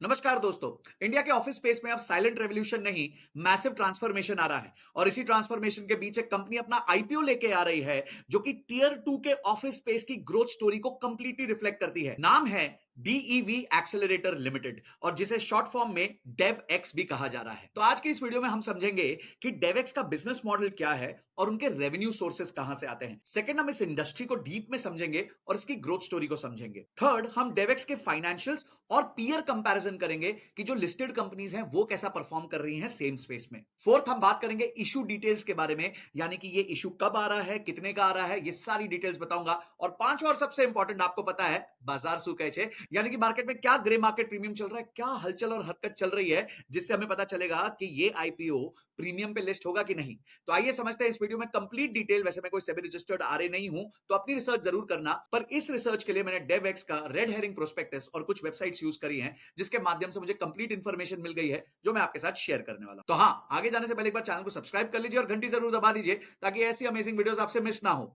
नमस्कार दोस्तों। इंडिया के ऑफिस स्पेस में अब साइलेंट रेवोल्यूशन नहीं, मैसिव ट्रांसफॉर्मेशन आ रहा है। और इसी ट्रांसफॉर्मेशन के बीच एक कंपनी अपना आईपीओ लेके आ रही है जो कि टीयर 2 के ऑफिस स्पेस की ग्रोथ स्टोरी को कंप्लीटली रिफ्लेक्ट करती है। नाम है डीईवी एक्सेलरेटर लिमिटेड और जिसे शॉर्ट फॉर्म में डेव एक्स भी कहा जा रहा है। तो आज की इस वीडियो में हम समझेंगे कि डेवएक्स का बिजनेस मॉडल क्या है और उनके रेवेन्यू सोर्सेस कहां से आते हैं। सेकंड, हम इस इंडस्ट्री को डीप में समझेंगे और इसकी ग्रोथ स्टोरी को समझेंगे। थर्ड, हम डेवएक्स के फाइनेंशियल्स और पीयर कंपैरिजन करेंगे कि जो लिस्टेड कंपनीज हैं वो कैसा परफॉर्म कर रही हैं सेम स्पेस में। फोर्थ, हम बात करेंगे इशू डिटेल्स के बारे में, यानी कि ये इशू कब आ रहा है, कितने का आ रहा है, ये सारी डिटेल्स बताऊंगा। और पांचवा और सबसे इंपॉर्टेंट, आपको पता है बाजार सू कैसे, यानी कि मार्केट में क्या ग्रे मार्केट प्रीमियम चल रहा है, क्या हलचल और हरकत चल रही है, जिससे हमें पता चलेगा कि ये आईपीओ प्रीमियम पे लिस्ट होगा कि नहीं। तो आइए समझते हैं इस वीडियो में कंप्लीट डिटेल। वैसे मैं कोई सेबी रजिस्टर्ड आरए नहीं हूं, तो अपनी रिसर्च जरूर करना, पर इस रिसर्च के लिए मैंने डेवएक्स का रेड हेरिंग प्रोस्पेक्टस और कुछ वेबसाइट्स यूज करी हैं, जिसके माध्यम से मुझे कंप्लीट इंफॉर्मेशन मिल गई है जो मैं आपके साथ शेयर करने वाला हूं। तो हाँ, आगे जाने से पहले एक बार चैनल को सब्सक्राइब कर लीजिए और घंटी जरूर दबा दीजिए ताकि ऐसी अमेजिंग वीडियोस आपसे मिस ना हो।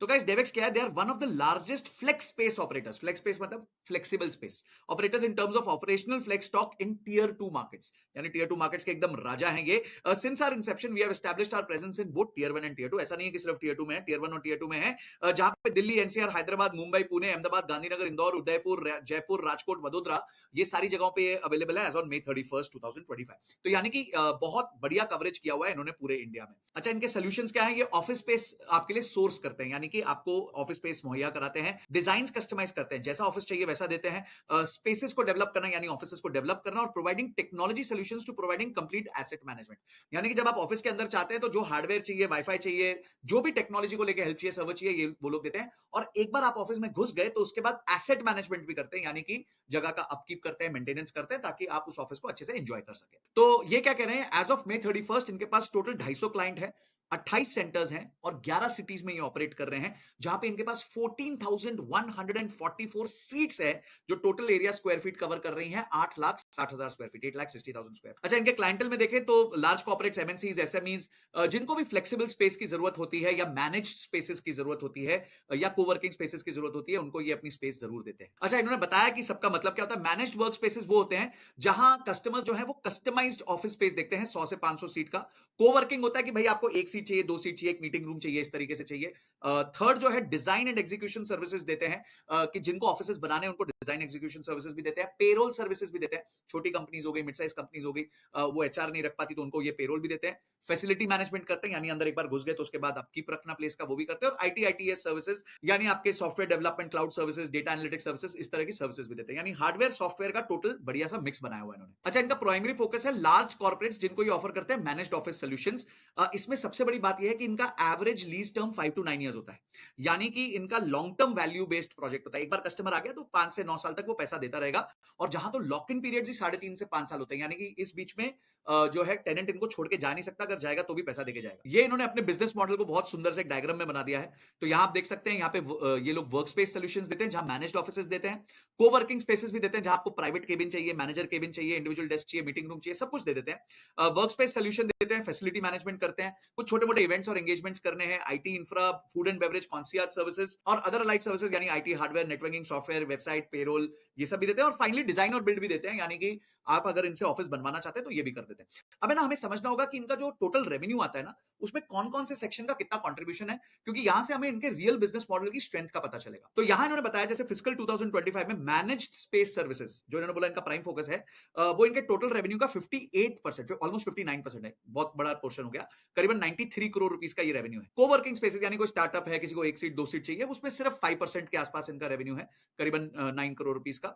तो गाइस, डेवेक्स क्या है? They are one of the largest flex space operators. Flex space मतलब flexible space operators in terms of operational flex stock in tier 2 markets, यानी टीयर 2 मार्केट्स के एकदम राजा हैं ये। Since our inception we have established our presence in both tier 1 and tier 2। ऐसा नहीं है कि सिर्फ टीयर 2 में है, टीयर 1 और टीयर 2 में है। जहां पे दिल्ली, एनसीआर, हैदराबाद, मुंबई, पुणे, अहमदाबाद, गांधीनगर, इंदौर, उदयपुर, जयपुर, राजकोट, वडोदरा, ये सारी जगहों पे अवेलेबल है एज ऑन May 31st 2025। तो यानी कि बहुत बढ़िया कवरेज किया हुआ है इन्होंने पूरे इंडिया में। अच्छा, इनके सोल्यूशंस क्या है? ये ऑफिस स्पेस आपके लिए सोर्स करते हैं, यानी कि आपको ऑफिस स्पेस मुहैया कराते हैं, डिजाइन कस्टमाइज करते हैं, जैसा ऑफिस चाहिए वैसा देते हैं। स्पेसेस को डेवलप करना, यानी ऑफिसेस को डेवलप करना, और providing technology solutions to providing complete asset management. यानी कि जब आप ऑफिस के अंदर चाहते हैं तो जो हार्डवेयर चाहिए, वाईफाई चाहिए, जो भी टेक्नोलॉजी को लेकर हेल्प चाहिए, सर्वर चाहिए, ये वो लोग देते हैं। और एक बार आप ऑफिस में घुस गए तो उसके बाद एसेट मैनेजमेंट भी करते हैं, यानी कि जगह का अपकीप करते हैं, मेंटेनेंस करते हैं, ताकि आप उस ऑफिस को अच्छे से एंजॉय कर सके। तो ये क्या कह रहे हैं, एज ऑफ May 31st इनके पास टोटल 250 क्लाइंट है, 28 सेंटर्स हैं और 11 सिटीज में ये ऑपरेट कर रहे हैं, जहां पे इनके पास 14,144 सीट्स है, जो total area square feet cover कर रही हैं 8,60,000 स्क्वायर फीट, 8,60,000 स्क्वायर। अच्छा, इनके क्लाइंटल में देखें तो लार्ज कॉर्पोरेट्स, एमएनसीज, एसएमईज, जिनको भी फ्लेक्सिबल स्पेस की जरूरत होती है या मैनेज स्पेसेस की जरूरत होती है या कोवर्किंग स्पेसेस की जरूरत होती है, उनको ये अपनी स्पेस जरूर देते हैं। अच्छा, इन्होंने बताया कि सबका मतलब क्या होता है। मैनेज्ड वर्क स्पेसेस वो होते हैं जहां कस्टमर्स जो है वो कस्टमाइज्ड ऑफिस स्पेस देखते हैं 100 से 500 सीट का। कोवर्किंग होता है कि भाई आपको एक सीट चाहिए, दो सीट चाहिए, एक मीटिंग रूम चाहिए, इस तरीके से चाहिए। थर्ड जो है, डिजाइन एंड एग्जीक्यूशन सर्विसेज देते हैं, कि जिनको ऑफिसेज बनाने हैं उनको डिजाइन एग्जीक्यूशन सर्विसेज भी देते हैं, पेरोल सर्विसेज भी देते हैं। छोटी कंपनीज हो गई, मिड साइज कंपनीज हो गई, वो एचआर नहीं रख पाती तो उनको ये पेरोल भी देते हैं। फैसिलिटी मैनेजमेंट करते हैं, यानी अंदर एक बार घुस गए तो उसके बाद अपकीप रखना प्लेस का, वो भी करते हैं। और आईटी आईटीएस सर्विसेज, यानी आपके software development, cloud services, data analytics services, इस तरह की सर्विसेज भी देते हैं। यानी हार्डवेयर सॉफ्टवेयर का टोटल बढ़िया सा मिक्स बनाया हुआ है इन्होंने। अच्छा, इनका प्राइमरी फोकस है लार्ज कॉर्पोरेट्स जिनको ये ऑफर करते हैं मैनेज्ड ऑफिस सॉल्यूशंस। इसमें सबसे बड़ी बात यह है कि इनका average lease term 5 to 9 years होता है, यानी कि इनका long term value based project होता है। एक बार कस्टमर आ गया तो 5 से 9 साल तक वो पैसा देता रहेगा। और जहां तो लॉक इन पीरियड ही 3.5 से 5 साल होते हैं, यानी कि इस बीच में जो है टेनेंट इनको छोड़ के जा नहीं सकता, अगर जाएगा तो भी पैसा देके जाएगा। ये इन्होंने अपने बिजनेस मॉडल को बहुत सुंदर से एक डायग्राम में बना दिया है। तो यहां आप देख सकते हैं, यहाँ पे ये लोग वर्क स्पेस सोल्यूशंस देते हैं जहां मैनेज्ड ऑफिसेज देते हैं, कोवर्किंग स्पेसेस भी देते हैं जहां आपको प्राइवेट केबिन चाहिए, मैनेजर केबिन चाहिए, इंडिविजुअल डेस्क चाहिए, मीटिंग रूम चाहिए, सब कुछ दे देते हैं। वर्क स्पेस सोल्यूशन देते हैं, फैसिलिटी मैनेजमेंट करते हैं, कुछ छोटे मोटे इवेंट्स और एंगेजमेंट्स करने हैं, IT infra, food and beverage, concierge services और अदर अलाइड सर्विसेज, यानी IT hardware, networking, software, website, payroll, ये सब भी देते हैं। और फाइनली डिजाइन और बिल्ड भी देते हैं, यानी कि आप अगर इनसे ऑफिस बनवाना चाहते हैं तो ये भी कर देते हैं। अब है ना, हमें समझना होगा कि इनका जो टोटल रेवेन्यू आता है ना, उसमें कौन कौन से सेक्शन का कितना कंट्रीब्यूशन है, क्योंकि यहां से हमें इनके रियल बिजनेस मॉडल की स्ट्रेंथ का पता चलेगा। तो यहां इन्होंने बताया जैसे फिस्कल 2025 में मैनेज्ड स्पेस सर्विसेज, जो इन्होंने बोला इनका प्राइम फोकस है, वो इनके टोटल रेवेन्यू का 58%, ऑलमोस्ट 59% है, बहुत बड़ा पोर्शन हो गया। करीबन 93 करोड़ रुपीस का ये रेवेन्यू है। कोवर्किंग स्पेसेस, यानी कोई स्टार्टअप है, किसी को एक सीट दो सीट चाहिए, उसमें सिर्फ 5% के आसपास इनका रेवेन्यू है, करीबन 9 करोड़ रुपीस का।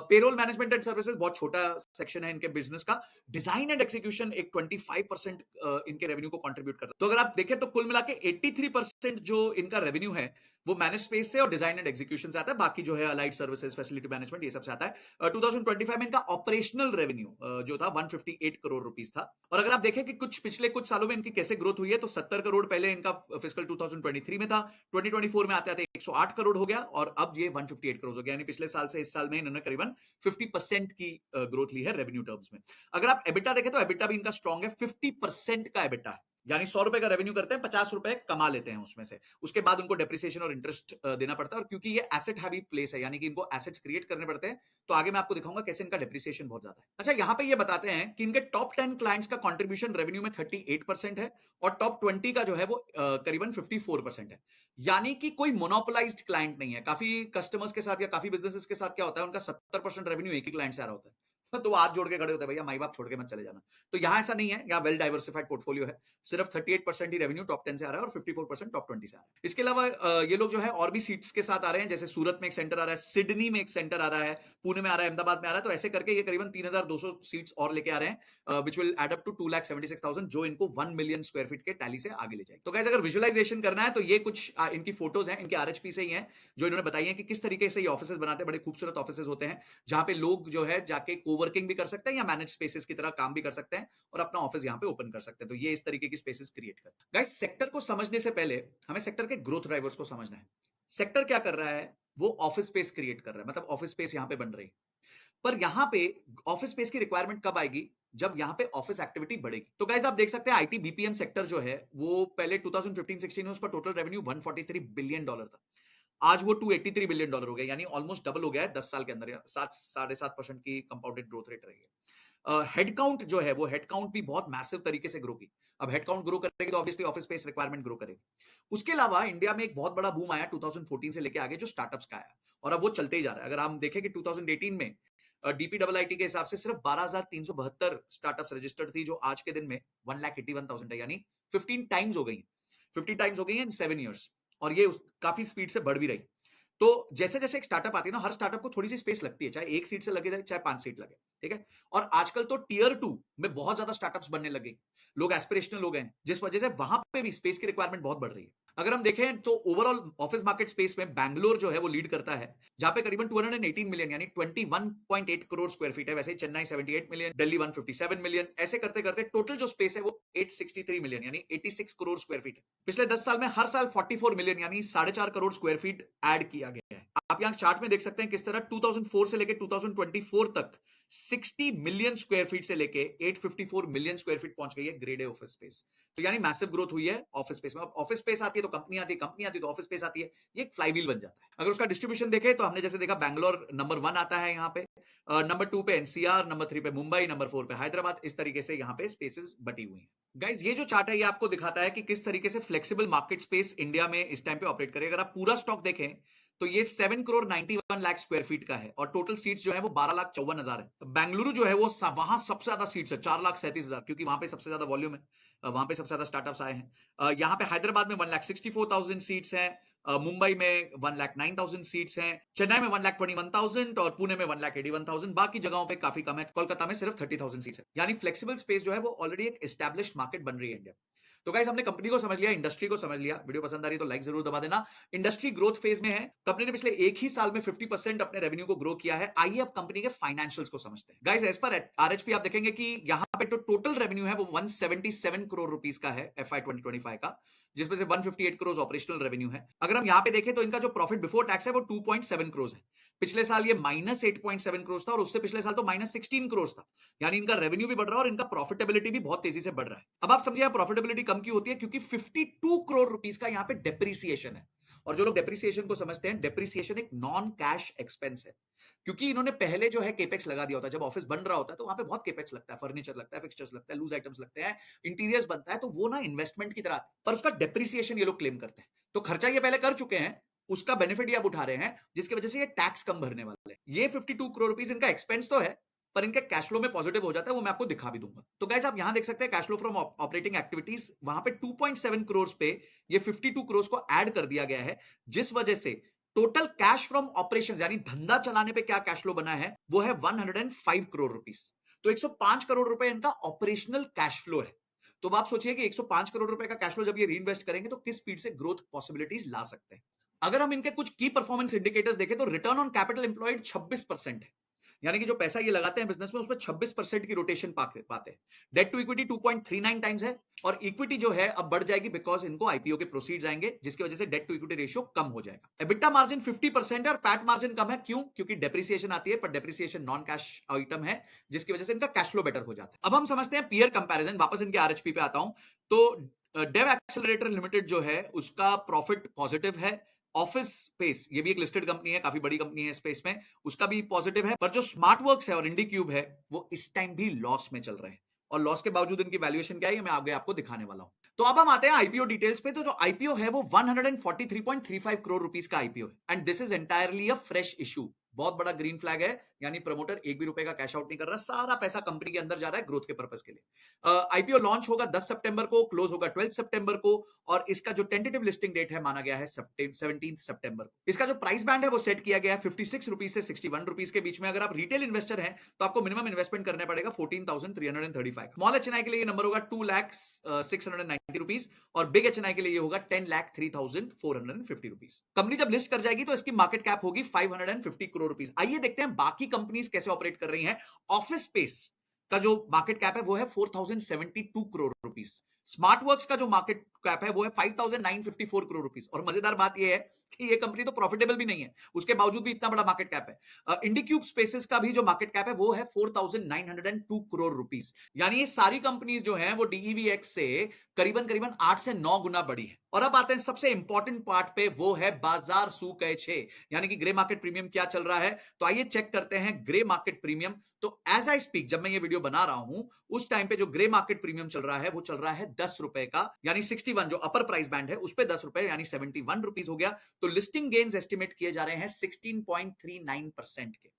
पेरोल मैनेजमेंट एंड सर्विसेज बहुत छोटा सेक्शन है इनके बिजनेस का। डिजाइन एंड एक्सिक्यूशन एक 25% इनके रेवेन्यू को कंट्रीब्यूट करता है। तो अगर आप देखें तो कुल मिला के 83% जो इनका रेवेन्यू है वो मैनेज स्पेस से और डिजाइन एंड एग्जीक्यूशन से आता है, बाकी जो है अलाइड सर्विसेज, फैसिलिटी मैनेजमेंट, ये सब से आता है। 2025 में इनका ऑपरेशनल रेवेन्यू जो था 158 करोड़ रुपीस था। और अगर आप देखें कि पिछले कुछ सालों में इनकी कैसे ग्रोथ हुई है, तो 70 करोड़ पहले इनका फिस्कल 2023 में था, 2024 में आते आते 108 करोड़ हो गया और अब ये 158 करोड़ हो गया, यानी पिछले साल से इस साल में इन्होंने करीबन 50% की ग्रोथ ली है रेवेन्यू टर्म्स में। अगर आप एबिटा देखें तो एबिटा भी इनका स्ट्रॉन्ग है, 50% का एबिटा है। यानी 100 रुपए का रेवेन्यू करते हैं, 50 रुपए कमा लेते हैं उसमें से। उसके बाद उनको डेप्रिसिएशन और इंटरेस्ट देना पड़ता है, और क्योंकि ये एसेट हैवी प्लेस है, यानी कि इनको एसेट्स क्रिएट करने पड़ते हैं, तो आगे मैं आपको दिखाऊंगा कैसे इनका डेप्रिसिएशन बहुत ज्यादा है। अच्छा, यहाँ पे ये बताते हैं कि इनके टॉप 10 क्लाइंट्स का कंट्रीब्यूशन रेवेन्यू में 38% है, और टॉप 20 का जो है वो करीबन 54% है। यानी कि कोई मोनोपोलाइज्ड क्लाइंट नहीं है। काफी कस्टमर्स के साथ या काफी बिजनेसेस के साथ क्या होता है, उनका 70% रेवेन्यू एक ही क्लाइंट से आ रहा होता है, तो वो हाथ जोड़ के खड़े होते हैं, भैया माई बाप छोड़ के मत चले जाना। तो यहाँ ऐसा नहीं है, यहाँ वेल डाइवर्सिफाइड पोर्टफोलियो है। सिर्फ 38% ही रेवेन्यू टॉप 10 से आ रहा है और 54% टॉप 20 से आ रहा है। इसके अलावा ये लोग जो है और भी सीट्स के साथ आ रहे हैं, जैसे सूरत में एक सेंटर आ रहा है, सिडनी में एक सेंटर आ रहा है, पुणे में आ रहा है, अहमदाबाद में आ रहा है। तो ऐसे करके ये करीबन 3200 सीट्स और लेके आ रहे हैं, which will add up to 2,76,000, जो इनको 1 मिलियन स्क्वायर फीट के टैली से आगे ले जाएगी। तो गाइस, अगर विजुअलाइजेशन करना है तो ये कुछ इनकी फोटोज हैं, इनके आरएचपी से ही हैं, जो इन्होंने बताई है कि किस तरीके से ये ऑफिसेज बनाते हैं। बड़े खूबसूरत ऑफिसेज होते हैं, जहां पे लोग जो है जाके कोवर्किंग भी कर सकते हैं या मैनेज स्पेसेस की तरह काम भी कर सकते हैं और अपना ऑफिस यहाँ पे ओपन कर सकते हैं। तो ये इस तरीके की स्पेसेस क्रिएट कर। गाइस, सेक्टर को समझने से पहले हमें सेक्टर के ग्रोथ ड्राइवर्स को समझना है। सेक्टर क्या कर रहा है, वो ऑफिस स्पेस क्रिएट कर रहा है, मतलब ऑफिस स्पेस यहाँ पे बन रही है। पर यहाँ पे ऑफिस स्पेस की रिक्वायरमेंट कब आएगी, जब यहाँ पे ऑफिस एक्टिविटी बढ़ेगी। तो गाइस, आप देख सकते हैं आईटी बीपीएम सेक्टर जो है वो पहले 2015-16 में उसका टोटल रेवेन्यू $143 बिलियन था। आज वो $283 बिलियन हो गया, यानी ऑलमोस्ट डबल हो गया है 10 साल के अंदर। 7-7.5% की कंपाउंडेड ग्रोथ रेट रही है। हेडकाउंट जो है वो हेडकाउंट भी बहुत मैसिव तरीके से ग्रो की। अब हेडकाउंट ग्रो करेगी तो obviously office space requirement grow करेगी। उसके अलावा इंडिया में एक बहुत बड़ा बूम आया 2014 से लेके आगे, जो स्टार्टअप्स का आया, और अब वो चलते ही जा रहा है। अगर हम देखें कि 2018 में डीपीडब्ल्यूआईटी के हिसाब से सिर्फ 12,372 स्टार्टअप्स रजिस्टर्ड थी, जो आज के दिन में 1,81,000 है, यानी 15 टाइम्स हो गई। 15 टाइम्स हो गई है इन 7 ईयर्स, और ये काफी स्पीड से बढ़ भी रही। तो जैसे जैसे एक स्टार्टअप आती है ना, हर स्टार्टअप को थोड़ी सी स्पेस लगती है, चाहे एक सीट से लगे चाहे 5 सीट लगे, ठीक है। और आजकल तो टियर 2 में बहुत ज्यादा स्टार्टअप्स बनने लगे। लोग एस्पिरेशनल लोग हैं, जिस वजह से वहां पे भी स्पेस की रिक्वायरमेंट बहुत बढ़ रही है। अगर हम देखें तो ओवरऑल ऑफिस मार्केट स्पेस में बैंगलोर जो है वो लीड करता है, जहां पे करीबन 218 मिलियन यानी 21.8 करोड़ स्क्वायर फीट है। वैसे चेन्नई 78 मिलियन, दिल्ली 157 मिलियन, ऐसे करते करते टोटल जो स्पेस है वो 863 मिलियन यानी 86 करोड़ स्क्वायर फीट है। पिछले 10 साल में हर साल 44 मिलियन यानी 4.5 करोड़ स्क्वायर फीट ऐड किया गया है। आप यहाँ चार्ट में देख सकते हैं किस तरह 2004 से लेके 2024 तक 60 मिलियन स्क्वायर फीट से लेके 854 मिलियन स्क्वायर फीट पहुंच गई है ग्रेड ए ऑफिस स्पेस। तो यानी मैसिव ग्रोथ हुई है ऑफिस स्पेस में। अब ऑफिस स्पेस आती है तो कंपनी आती है, कंपनी आती है तो ऑफिस स्पेस आती है, ये एक फ्लाईव्हील बन जाता है। अगर उसका डिस्ट्रीब्यूशन देखें तो हमने जैसे देखा बैंगलोर नंबर 1 आता है यहाँ पे, नंबर 2 पे एनसीआर, नंबर 3 पे मुंबई, नंबर 4 पे हैदराबाद। इस तरीके से यहाँ पे स्पेसेस बटी हुई हैं। गाइज, ये जो चार्ट है ये आपको दिखाता है कि किस तरीके से फ्लेक्सिबल मार्केट स्पेस इंडिया में इस टाइम पे ऑपरेट करे। अगर आप पूरा स्टॉक देखें तो ये 7 करोड़ 91 लाख स्क्वायर फीट का है, और टोटल सीट्स जो है वो 12,54,000 है। बेंगलुरु जो है वो वहां सबसे ज्यादा सीट्स है, 4,37,000, क्योंकि वहां पे सबसे ज्यादा वॉल्यूम है, वहां पे सबसे ज्यादा स्टार्टअप्स आए हैं। यहाँ पे हैदराबाद में 1,64,000 सीट्स हैं, मुंबई में 1,09,000 सीट्स हैं, चेन्नई में 1,21,000 और पुणे में 1,81,000। बाकी जगहों पे काफी कम है, कोलकाता में सिर्फ 30,000 सीट्स है। यानी फ्लेक्सिबल स्पेस जो है वो ऑलरेडी एक एस्टैब्लिश्ड मार्केट बन रही है इंडिया। तो गाइस, हमने कंपनी को समझ लिया, इंडस्ट्री को समझ लिया। वीडियो पसंद आ रही है तो लाइक जरूर दबा देना। इंडस्ट्री ग्रोथ फेज में है, कंपनी ने पिछले एक ही साल में 50% अपने रेवेन्यू को ग्रो किया है। आइए अब कंपनी के फाइनेंशियल्स को समझते हैं। गाइस, एज पर आरएचपी आप देखेंगे कि यहाँ पे तो टोटल रेवेन्यू है वो 177 करोड़ रुपीस का है एफआई 2025 का, जिसमें से 158 करोड़ ऑपरेशनल रेवेन्यू है। अगर हम यहाँ पे देखें तो इनका जो प्रॉफिट बिफोर टैक्स है वो 2.7 करोड़ है। पिछले साल ये -8.7 करोड़ था, और उससे पिछले साल तो -16 करोड़ था। यानी इनका रेवेन्यू भी बढ़ रहा है और इनका प्रॉफिटेबिलिटी भी बहुत तेजी से बढ़ रहा है। अब आप समझिए प्रॉफिटेबिलिटी कम क्यों होती है, क्योंकि 52 करोड़ रुपीस का यहाँ पे डेप्रिसिएशन है। और जो लोग डेप्रिसिएशन को समझते हैं, डेप्रिसिएशन एक नॉन कैश एक्सपेंस है, क्योंकि इन्होंने पहले जो है केपेक्स लगा दिया होता है। जब ऑफिस बन रहा होता है तो वहां पे बहुत केपेक्स लगता है, फर्नीचर लगता है, फिक्सचर्स लगता है, लूज आइटम्स लगते हैं, इंटीरियर्स बनता है, तो वो ना इन्वेस्टमेंट की तरह आती है। पर उसका डेप्रिसिएशन ये लोग क्लेम करते हैं। तो खर्चा ये पहले कर चुके हैं, उसका बेनिफिट ये अब उठा रहे हैं, जिसकी वजह से ये टैक्स कम भरने वाले हैं। ये 52 करोड़ रुपीस इनका एक्सपेंस तो है, पर इनके कैश फ्लो में पॉजिटिव हो जाता है, वो मैं आपको दिखा भी दूंगा। तो गाइस, आप यहां देख सकते हैं cash flow from operating activities, वहां पे 2.7 करोड़ पे ये 52 करोड़ को ऐड कर दिया गया है, जिस वजह से टोटल कैश फ्रॉम ऑपरेशंस यानी धंधा चलाने पे क्या कैश फ्लो बना है वो है 105 करोड़ रुपीस। तो 105 करोड़ रुपए इनका ऑपरेशनल कैश फ्लो है। तो अब आप सोचिए कि 105 करोड़ रुपए का कैश फ्लो जब ये रीइन्वेस्ट करेंगे तो किस स्पीड से ग्रोथ पॉसिबिलिटीज ला सकते हैं। अगर हम इनके कुछ की परफॉर्मेंस इंडिकेटर्स देखें तो रिटर्न ऑन कैपिटल एम्प्लॉयड 26% है। यानी कि जो पैसा ये लगाते हैं बिजनेस में उसमें 26% की रोटेशन पाते हैं। डेट टू इक्विटी 2.39 टाइम्स है और इक्विटी जो है अब बढ़ जाएगी बिकॉज इनको आईपीओ के प्रोसीड्स आएंगे जिसकी वजह से डेट टू इक्विटी रेशियो कम हो जाएगा। एबिटा मार्जिन 50% है और पैट मार्जिन कम है। क्यों? क्योंकि डेप्रिसिएशन आती है, पर डेप्रिसिएशन नॉन कैश आइटम है जिसकी वजह से इनका कैश फ्लो बेटर हो जाता है। अब हम समझते हैं पीयर कंपैरिजन। वापस इनके आरएचपी पे आता हूं तो डेव एक्सेलरेटर लिमिटेड जो है उसका प्रॉफिट पॉजिटिव है। ऑफिस स्पेस ये भी एक लिस्टेड कंपनी है, काफी बड़ी कंपनी है स्पेस में, उसका भी पॉजिटिव है। पर जो स्मार्ट वर्क्स है और इंडी क्यूब है वो इस टाइम भी लॉस में चल रहे हैं और लॉस के बावजूद इनकी वैल्यूएशन क्या है मैं आगे आपको दिखाने वाला हूं। तो अब हम आते हैं आईपीओ डिटेल्स पे। तो जो आईपीओ है वो 143.35 करोड़ रुपीस का आईपीओ है and this is entirely a fresh issue. बहुत बड़ा ग्रीन फ्लैग है, यानी प्रमोटर एक भी रुपए का कैश आउट नहीं कर रहा, सारा पैसा कंपनी के अंदर जा रहा है ग्रोथ के पर्पस के लिए। आईपीओ लॉन्च होगा 10 सितंबर को, क्लोज होगा 12 सितंबर को और इसका जो टेंटेटिव लिस्टिंग डेट है माना गया है 17 सितंबर को। इसका जो प्राइस बैंड है वो सेट किया गया है 56 रुपीज से 61 रुपीज के बीच में। अगर आप रिटेल इन्वेस्टर हैं तो आपको मिनिमम इन्वेस्टमेंट करने पड़ेगा 14,335। स्मॉल एचएनआई के लिए ये नंबर होगा 2,690 रुपीज और बिग एचएनआई के लिए होगा 10,03,450 रुपीज। कंपनी जब लिस्ट कर जाएगी तो इसकी मार्केट कैप होगी 550 करोड़ रुपीज। आइए देखते हैं बाकी कंपनीज कैसे ऑपरेट कर रही हैं। ऑफिस स्पेस का जो मार्केट कैप है वो है 4,072 करोड़ रुपीज। स्मार्ट वर्क्स का जो मार्केट कैप है वो है 5,954 करोड़ रुपीज। और मजेदार बात यह है कि ये कंपनी तो प्रॉफिटेबल भी नहीं है, उसके बावजूद भी इतना बड़ा मार्केट कैप है। इंडिक्यूब स्पेसेस का भी जो मार्केट कैप है वो है 4,902 करोड़ रुपीज। यानी ये सारी कंपनीज जो हैं वो डीईवीएक्स से करीबन करीबन 8 से 9 गुना बड़ी है। और अब आते हैं सबसे इंपॉर्टेंट पार्ट पे, वो है बाजार सूकैछे यानी कि ग्रे मार्केट प्रीमियम क्या चल रहा है। तो आइए चेक करते हैं ग्रे मार्केट प्रीमियम। तो एज आई स्पीक, जब मैं ये वीडियो बना रहा हूं उस टाइम पे जो ग्रे मार्केट प्रीमियम चल रहा है वो चल रहा है 10 रुपए का, यानी 61 जो अपर प्राइस बैंड है उस पे 10 रुपए यानी 71 रुपीज हो गया। तो लिस्टिंग गेन्स एस्टिमेट किए जा रहे हैं 16.39% के।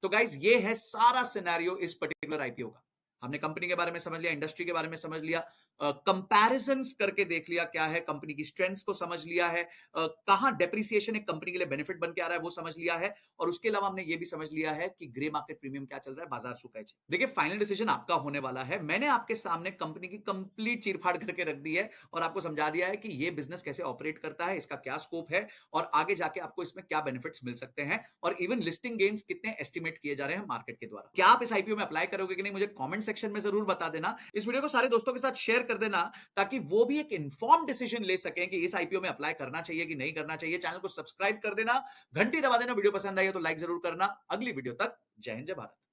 तो गाइज ये है सारा सिनेरियो इस पर्टिकुलर आईपीओ का। हमने कंपनी के बारे में समझ लिया, इंडस्ट्री के बारे में समझ लिया, कंपैरिजंस करके देख लिया क्या है कंपनी की स्ट्रेंथ्स को समझ लिया है, कहां डेप्रिसिएशन एक कंपनी के लिए बेनिफिट बन के आ रहा है वो समझ लिया है, और उसके अलावा हमने ये भी समझ लिया है कि ग्रे मार्केट प्रीमियम क्या चल रहा है, बाजार सूकैछे। देखिए फाइनल डिसीजन आपका होने वाला है। मैंने आपके सामने कंपनी की कंप्लीट चीरफाड़ करके रख दी है और आपको समझा दिया है कि ये बिजनेस कैसे ऑपरेट करता है, इसका क्या स्कोप है और आगे जाके आपको इसमें क्या बेनिफिट्स मिल सकते हैं और इवन लिस्टिंग गेन्स कितने एस्टिमेट किए जा रहे हैं मार्केट के द्वारा। क्या आप इस आईपीओ में अप्लाई करोगे कि नहीं मुझे कमेंट सेक्शन में जरूर बता देना। इस वीडियो को सारे दोस्तों के साथ शेयर कर देना ताकि वो भी एक इन्फॉर्म डिसीजन ले सकें कि इस आईपीओ में अप्लाई करना चाहिए कि नहीं करना चाहिए। चैनल को सब्सक्राइब कर देना, घंटी दबा देना, वीडियो पसंद आई हो तो लाइक जरूर करना। अगली वीडियो तक जय हिंद जय भारत।